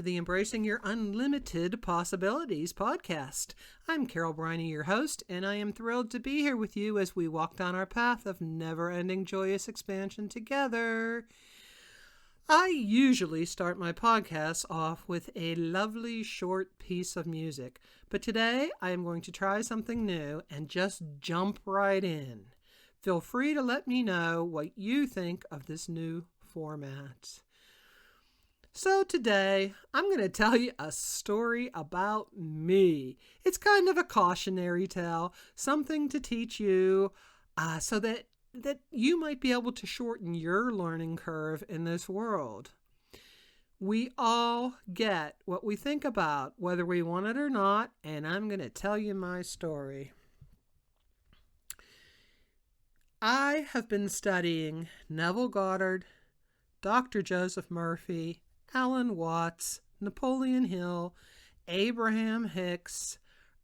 to the Embracing Your Unlimited Possibilities podcast. I'm Carol Briney, your host, and I am thrilled to be here with you as we walk down our path of never-ending joyous expansion together. I usually start my podcasts off with a lovely short piece of music, but today I am going to try something new and just jump right in. Feel free to let me know what you think of this new format. So today, I'm going to tell you a story about me. It's kind of a cautionary tale, something to teach you so that you might be able to shorten your learning curve in this world. We all get what we think about, whether we want it or not, and I'm going to tell you my story. I have been studying Neville Goddard, Dr. Joseph Murphy, Alan Watts, Napoleon Hill, Abraham Hicks,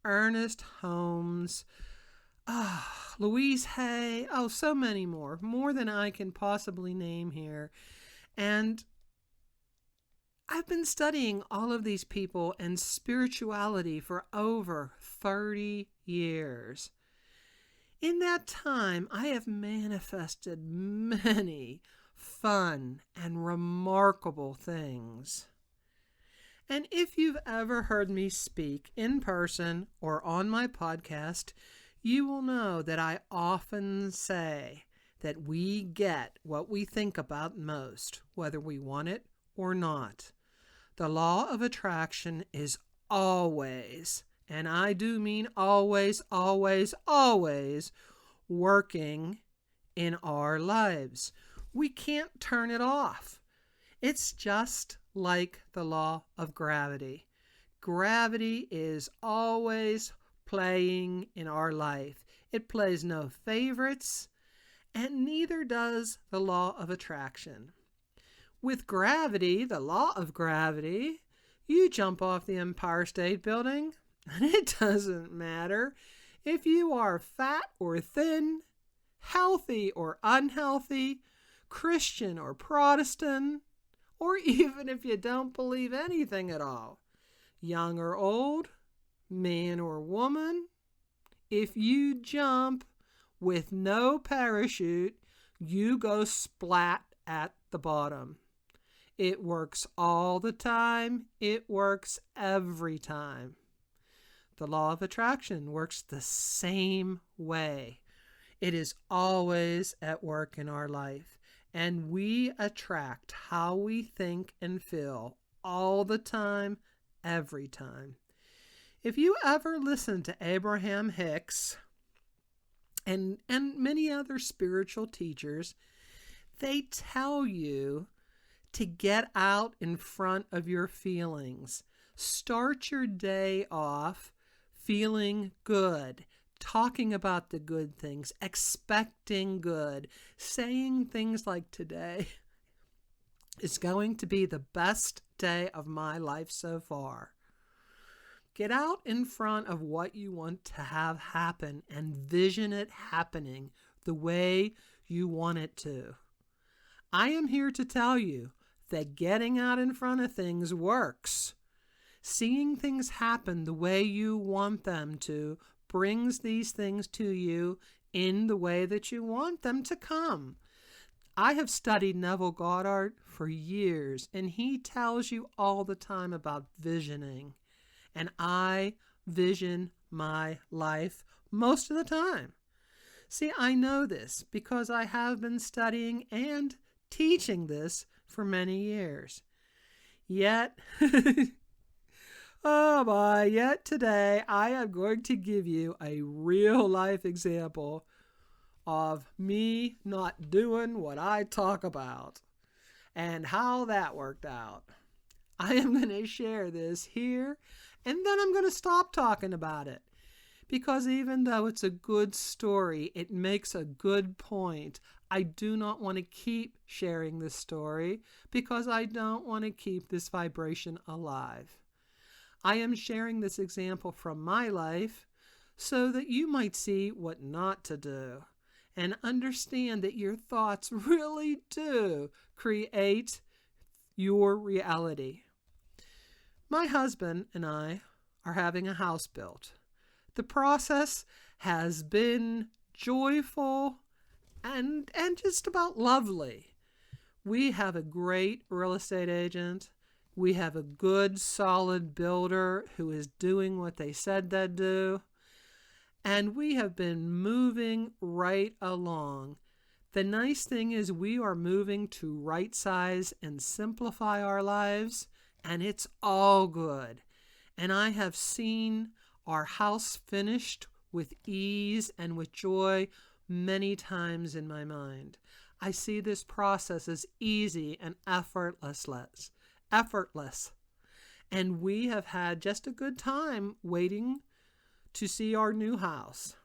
Ernest Holmes, Louise Hay, so many more than I can possibly name here. And I've been studying all of these people and spirituality for over 30 years. In that time, I have manifested many fun and remarkable things. And if you've ever heard me speak in person or on my podcast, you will know that I often say that we get what we think about most, whether we want it or not. The law of attraction is always, and I do mean always, always, always, working in our lives. We can't turn it off. It's just like the law of gravity. Gravity is always playing in our life. It plays no favorites, and neither does the law of attraction. With gravity, the law of gravity, you jump off the Empire State Building, and it doesn't matter if you are fat or thin, healthy or unhealthy, Christian or Protestant, or even if you don't believe anything at all, young or old, man or woman, if you jump with no parachute, you go splat at the bottom. It works all the time. It works every time. The law of attraction works the same way. It is always at work in our life, and we attract how we think and feel all the time, every time. If you ever listen to Abraham Hicks and many other spiritual teachers, they tell you to get out in front of your feelings. Start your day off feeling good, talking about the good things, expecting good, saying things like today is going to be the best day of my life so far. Get out in front of what you want to have happen and vision it happening the way you want it to. I am here to tell you that getting out in front of things works. Seeing things happen the way you want them to brings these things to you in the way that you want them to come. I have studied Neville Goddard for years, and he tells you all the time about visioning. And I vision my life most of the time. See, I know this because I have been studying and teaching this for many years. Yet, yet today I am going to give you a real life example of me not doing what I talk about and how that worked out. I am going to share this here, and then I'm going to stop talking about it. Because even though it's a good story, it makes a good point. I do not want to keep sharing this story because I don't want to keep this vibration alive. I am sharing this example from my life so that you might see what not to do and understand that your thoughts really do create your reality. My husband and I are having a house built. The process has been joyful and just about lovely. We have a great real estate agent. We have a good, solid builder who is doing what they said they'd do. And we have been moving right along. The nice thing is we are moving to right size and simplify our lives, and it's all good. And I have seen our house finished with ease and with joy many times in my mind. I see this process as easy and effortless. And we have had just a good time waiting to see our new house.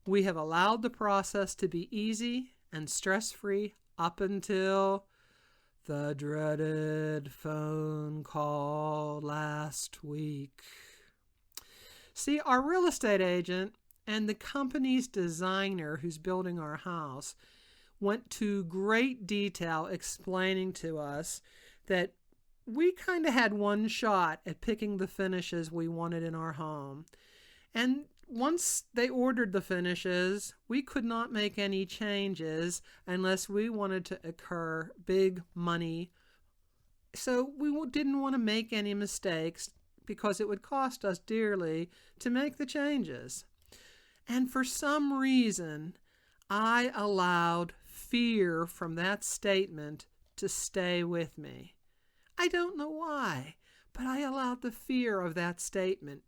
We have allowed the process to be easy and stress-free up until the dreaded phone call last week. See, our real estate agent and the company's designer who's building our house went to great detail explaining to us that we kind of had one shot at picking the finishes we wanted in our home. And once they ordered the finishes, we could not make any changes unless we wanted to incur big money. So we didn't want to make any mistakes because it would cost us dearly to make the changes. And for some reason, I allowed fear from that statement to stay with me. I don't know why, but I allowed the fear of that statement,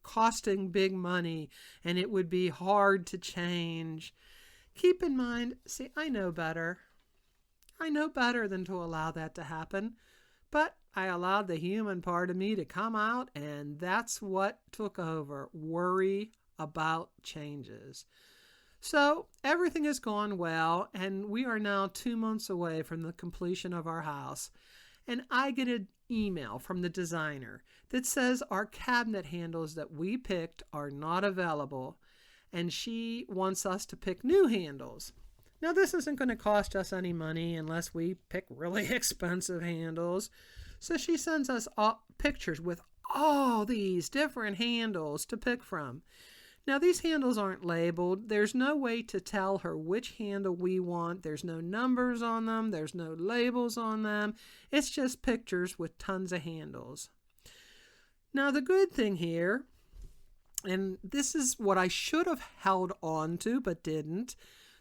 costing big money, and it would be hard to change. Keep in mind, see, I know better. I know better than to allow that to happen, but I allowed the human part of me to come out, and that's what took over, worry about changes. So everything has gone well, and we are now 2 months away from the completion of our house. And I get an email from the designer that says our cabinet handles that we picked are not available, and she wants us to pick new handles. Now, this isn't going to cost us any money unless we pick really expensive handles. So she sends us pictures with all these different handles to pick from. Now, these handles aren't labeled. There's no way to tell her which handle we want. There's no numbers on them. There's no labels on them. It's just pictures with tons of handles. Now, the good thing here, and this is what I should have held on to but didn't,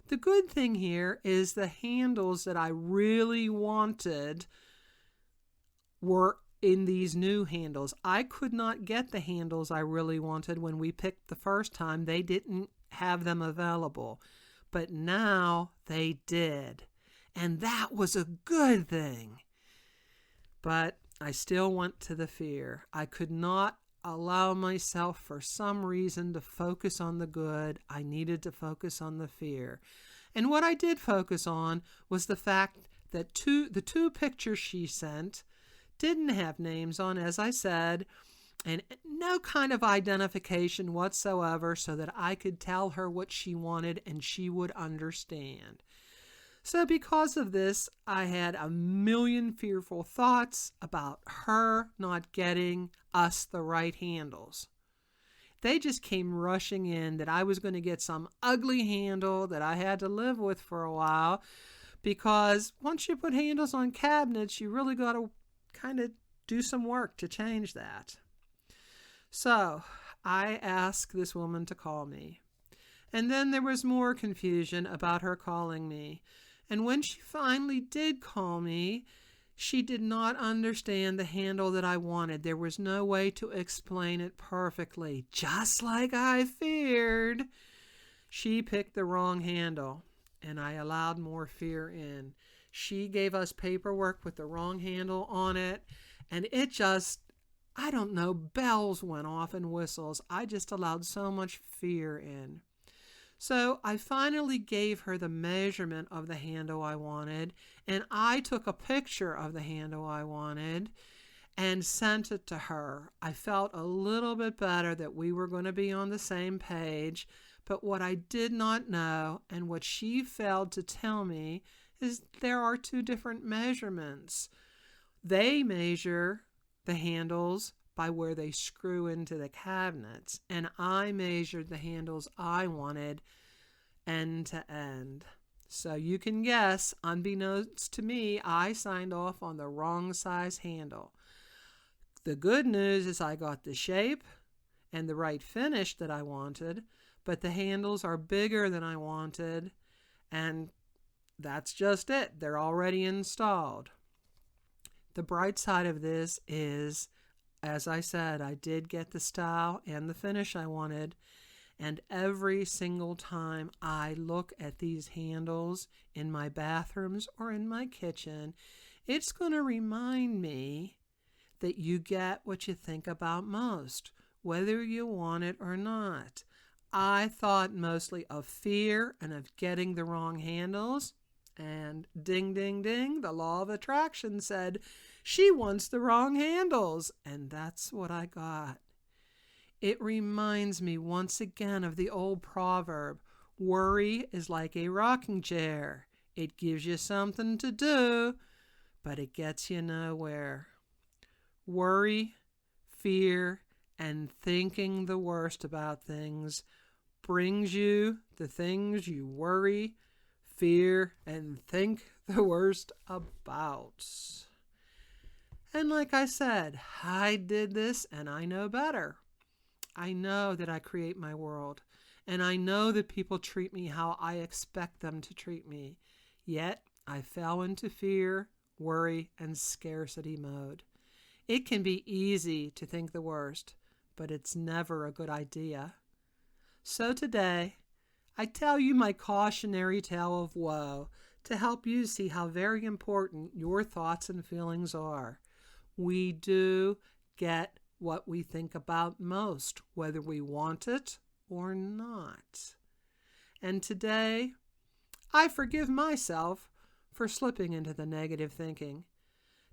the good thing here is the handles that I really wanted were in these new handles. I could not get the handles I really wanted when we picked the first time. They didn't have them available, but now they did. And that was a good thing. But I still went to the fear. I could not allow myself for some reason to focus on the good. I needed to focus on the fear. And what I did focus on was the fact that the two pictures she sent didn't have names on, as I said, and no kind of identification whatsoever so that I could tell her what she wanted and she would understand. So because of this, I had a million fearful thoughts about her not getting us the right handles. They just came rushing in that I was going to get some ugly handle that I had to live with for a while, because once you put handles on cabinets, you really got to kind of do some work to change that. So I asked this woman to call me. And then there was more confusion about her calling me. And when she finally did call me, she did not understand the handle that I wanted. There was no way to explain it perfectly, just like I feared. She picked the wrong handle, and I allowed more fear in. She gave us paperwork with the wrong handle on it, and it just, I don't know, bells went off and whistles. I just allowed so much fear in. So I finally gave her the measurement of the handle I wanted, and I took a picture of the handle I wanted and sent it to her. I felt a little bit better that we were going to be on the same page, but what I did not know, and what she failed to tell me, is there are two different measurements. They measure the handles by where they screw into the cabinets, and I measured the handles I wanted end to end. So you can guess, unbeknownst to me, I signed off on the wrong size handle. The good news is I got the shape and the right finish that I wanted, but the handles are bigger than I wanted, and that's just it. They're already installed. The bright side of this is, as I said, I did get the style and the finish I wanted, and every single time I look at these handles in my bathrooms or in my kitchen, it's going to remind me that you get what you think about most, whether you want it or not. I thought mostly of fear and of getting the wrong handles, and ding, ding, ding, the law of attraction said, she wants the wrong handles, and that's what I got. It reminds me once again of the old proverb, worry is like a rocking chair. It gives you something to do, but it gets you nowhere. Worry, fear, and thinking the worst about things brings you the things you worry, fear, and think the worst about. And like I said, I did this and I know better. I know that I create my world, and I know that people treat me how I expect them to treat me. Yet I fell into fear, worry, and scarcity mode. It can be easy to think the worst, but it's never a good idea. So today, I tell you my cautionary tale of woe to help you see how very important your thoughts and feelings are. We do get what we think about most, whether we want it or not. And today, I forgive myself for slipping into the negative thinking.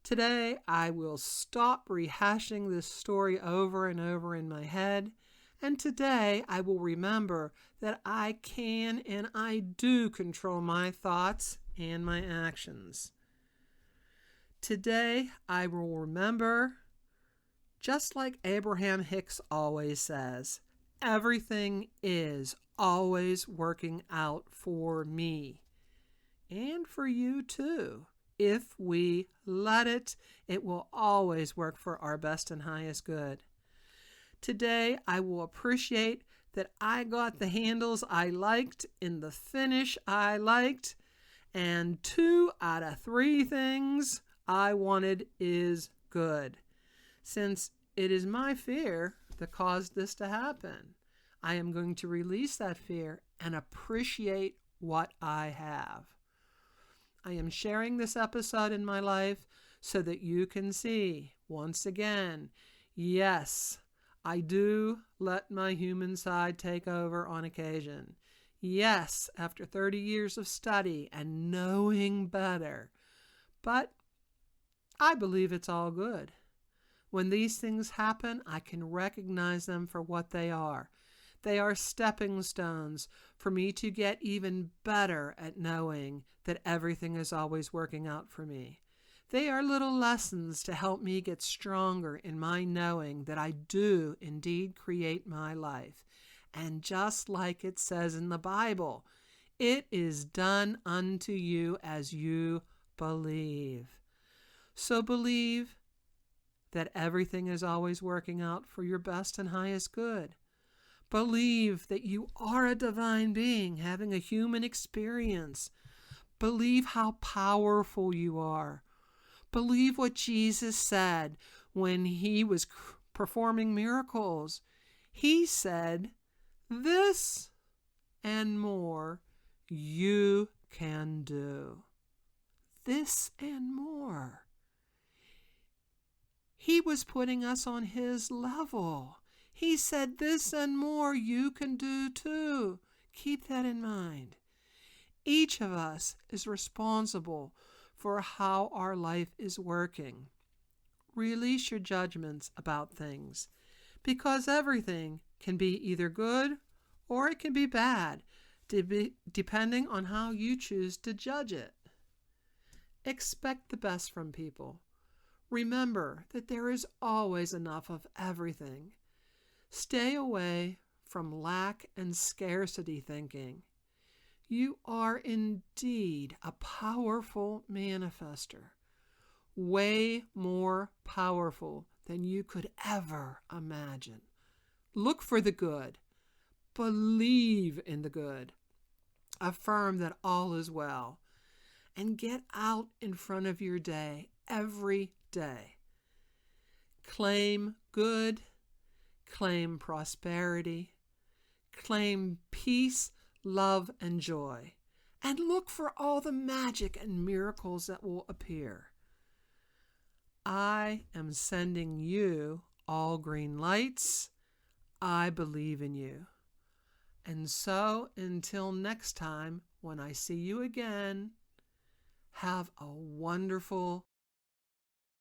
Today, I will stop rehashing this story over and over in my head, and today I will remember that I can and I do control my thoughts and my actions. Today, I will remember, just like Abraham Hicks always says, everything is always working out for me and for you too. If we let it, it will always work for our best and highest good. Today, I will appreciate that I got the handles I liked in the finish I liked, and 2 out of 3 things I wanted is good, since it is my fear that caused this to happen. I am going to release that fear and appreciate what I have. I am sharing this episode in my life so that you can see, once again, yes, I do let my human side take over on occasion. Yes, after 30 years of study and knowing better. But I believe it's all good. When these things happen, I can recognize them for what they are. They are stepping stones for me to get even better at knowing that everything is always working out for me. They are little lessons to help me get stronger in my knowing that I do indeed create my life. And just like it says in the Bible, it is done unto you as you believe. So believe that everything is always working out for your best and highest good. Believe that you are a divine being having a human experience. Believe how powerful you are. Believe what Jesus said when he was performing miracles. He said, "This and more you can do." This and more. He was putting us on his level. He said, "This and more you can do too." Keep that in mind. Each of us is responsible for how our life is working. Release your judgments about things, because everything can be either good or it can be bad, depending on how you choose to judge it. Expect the best from people. Remember that there is always enough of everything. Stay away from lack and scarcity thinking. You are indeed a powerful manifester, way more powerful than you could ever imagine. Look for the good. Believe in the good. Affirm that all is well. And get out in front of your day every day. Claim good. Claim prosperity. Claim peace, love, and joy. And look for all the magic and miracles that will appear. I am sending you all green lights. I believe in you. And so, until next time, when I see you again, have a wonderful